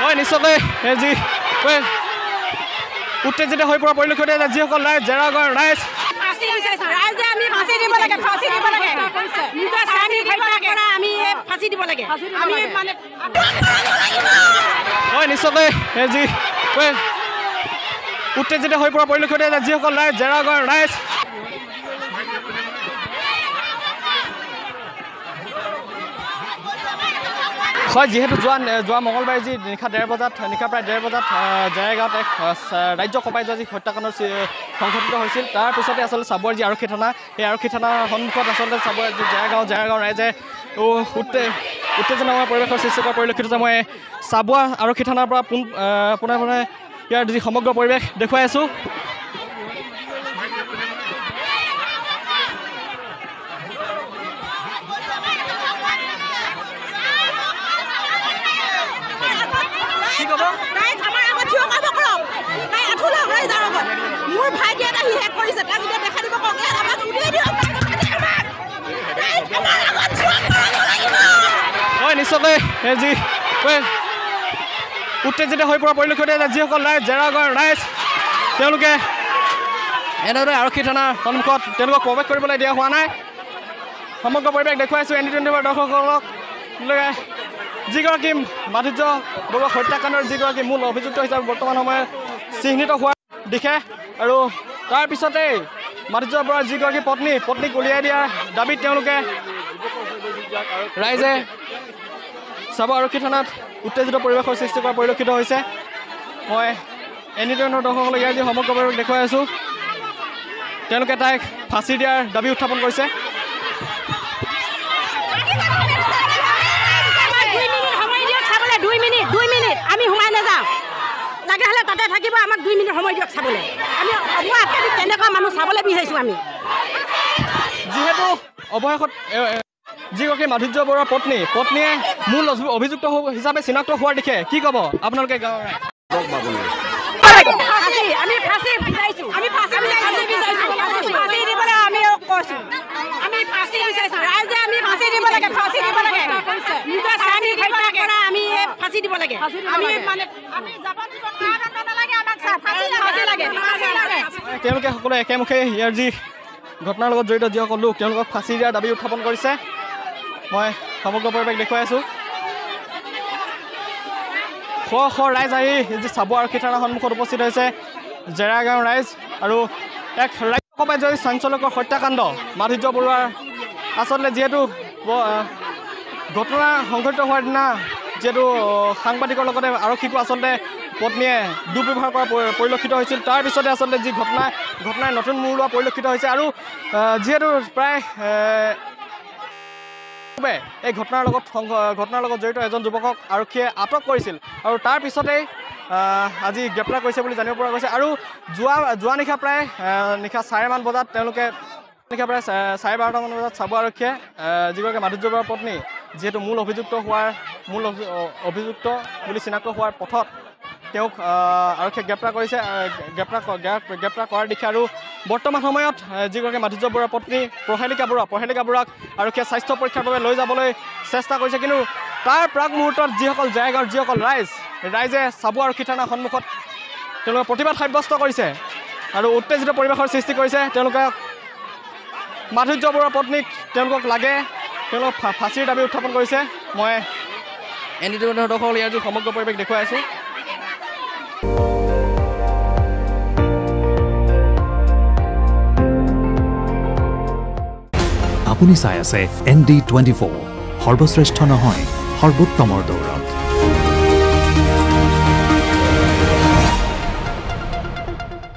হয় নিশ্চয়কৈ যি উত্তেজিত হৈ পৰা পৰিলক্ষিত হৈছে যিসকল ৰাইজ জেৰাগড় ৰাইজ হয় নিশ্চয়কৈ যি উত্তেজিত হৈ পৰা পৰিলক্ষিত হৈছে যিসকল ৰাইজ জেৰাগড় ৰাইজ হয় যিহেতু যোৱা মঙলবাৰে যি নিশা প্ৰায় 1:30 বজাত জেৰাইগাঁৱত এক ৰাজ্য কঁপাই যোৱা যি হত্যাকাণ্ডৰ সংঘটিত হৈছিল তাৰ পিছতে আচলতে চাবুৱাৰ যি আৰক্ষী থানা এই আৰক্ষী থানাৰ সন্মুখত আচলতে চাবুৱাৰ যি জেৰাইগাঁও ৰাইজে উত্তেজনাময় পৰিৱেশৰ সৃষ্টি কৰা পৰিলক্ষিত হৈছে মই চাবুৱা আৰক্ষী থানাৰ পৰা পোনে ইয়াৰ যি সমগ্ৰ পৰিৱেশ দেখুৱাই আছোঁ মোৰ ভাইটি এটা হিহেক কৰিছে তাক এতিয়া দেখা দিব কওক আমাক উলিয়াই দিয়ক হয় নিশ্চয়কৈ যি উত্তেজিত হৈ পৰা পৰিলক্ষিত হৈছে যিসকল ৰাইজ জেৰাগড় ৰাইজ তেওঁলোকে এনেদৰে আৰক্ষী থানাৰ সন্মুখত তেওঁলোকক প্ৰৱেশ কৰিবলৈ দিয়া হোৱা নাই সমগ্ৰ পৰিৱেশ দেখুৱাইছোঁ ND24 দৰ্শকসকলক যিগৰাকী মাধুৰ্য বৰুৱা হত্যাকাণ্ডৰ যিগৰাকী মূল অভিযুক্ত হিচাপে বৰ্তমান সময়ত চিহ্নিত হোৱাৰ দিশে আৰু তাৰপিছতেই মাধুৰ্য বৰুৱাৰ যিগৰাকী পত্নীক উলিয়াই দিয়াৰ দাবীত তেওঁলোকে ৰাইজে চাবুৱা আৰক্ষী থানাত উত্তেজিত পৰিৱেশৰ সৃষ্টি কৰা পৰিলক্ষিত হৈছে মই ND24 দৰ্শকসকলক ইয়াৰ যি সমগ্ৰ পৰিৱেশ দেখুৱাই আছোঁ তেওঁলোকে তাইক ফাঁচি দিয়াৰ দাবী উত্থাপন কৰিছে আমি সোমাই নাযাওঁ লাগে হ'লে তাতে থাকিব আমাক 2 মিনিট সময় দিয়ক চাবলৈ আমি তেনেকুৱা মানুহ চাবলৈ বিচাৰিছোঁ আমি যিহেতু অৱশেষত যিগৰাকী মাধুৰ্য বৰুৱাৰ পত্নীয়ে মূল অভিযুক্ত হিচাপে চিনাক্ত হোৱাৰ দিশে কি ক'ব আপোনালোকে গাঁৱৰ ফাঁচি দিব লাগে তেওঁলোকে সকলোৱে একেমুখে ইয়াৰ যি ঘটনাৰ লগত জড়িত যিসকল লোক তেওঁলোকক ফাঁচি দিয়াৰ দাবী উত্থাপন কৰিছে মই সমগ্ৰ পৰিৱেশ দেখুৱাই আছোঁ শ ৰাইজ আহি যি চাবুৱা আৰক্ষী থানাৰ সন্মুখত উপস্থিত হৈছে জেৰাইগাঁও ৰাইজ আৰু এক ৰাজ্য কঁপাই যোৱা চাঞ্চল্যকৰ হত্যাকাণ্ড মাধুৰ্য বৰুৱাৰ আচলতে যিহেতু ঘটনা সংঘটিত হোৱাৰ দিনা যিহেতু সাংবাদিকৰ লগতে আৰক্ষীকো আচলতে পত্নীয়ে দুৰ্ব্যৱহাৰ কৰা পৰিলক্ষিত হৈছিল তাৰ পিছতে আচলতে যি ঘটনাই নতুন মূৰ লোৱা পৰিলক্ষিত হৈছে আৰু যিহেতু প্ৰায় এই ঘটনাৰ লগত জড়িত এজন যুৱকক আৰক্ষীয়ে আটক কৰিছিল আৰু তাৰ পিছতেই আজি গ্ৰেপ্তাৰ কৰিছে বুলি জানিব পৰা গৈছে আৰু যোৱা নিশা প্ৰায় নিশা 4:30 বজাত তেওঁলোকে প্ৰায় 12:30 বজাত চাবুৱা আৰক্ষীয়ে যিগৰাকী মাধুৰ্য বৰুৱাৰ পত্নী যিহেতু মূল অভিযুক্ত বুলি চিনাক্ত হোৱাৰ পথত তেওঁক আৰক্ষীয়ে গ্ৰেপ্তাৰ কৰিছে গ্ৰেপ্তাৰ কৰাৰ দিশে আৰু বৰ্তমান সময়ত যিগৰাকী মাধুৰ্য বৰুৱাৰ পত্নী প্ৰহেলিকা বৰুৱাক আৰক্ষীয়ে স্বাস্থ্য পৰীক্ষাৰ বাবে লৈ যাবলৈ চেষ্টা কৰিছে কিন্তু তাৰ প্ৰাক মুহূৰ্তত জেৰাইগাঁৱৰ যিসকল ৰাইজে চাবুৱা আৰক্ষী থানাৰ সন্মুখত তেওঁলোকে প্ৰতিবাদ সাব্যস্ত কৰিছে আৰু উত্তেজিত পৰিৱেশৰ সৃষ্টি কৰিছে তেওঁলোকে মাধুৰ্য বৰুৱাৰ পত্নীক তেওঁলোকক লাগে তেওঁলোকক ফাঁচিৰ দাবী উত্থাপন কৰিছে মই ND24 দৰ্শকসকল ইয়াৰ যি সমগ্ৰ পৰিৱেশ দেখুৱাই আছোঁ আপুনি চাই আছে ND24 সৰ্বশ্ৰেষ্ঠ নহয় সৰ্বোত্তমৰ দৌৰত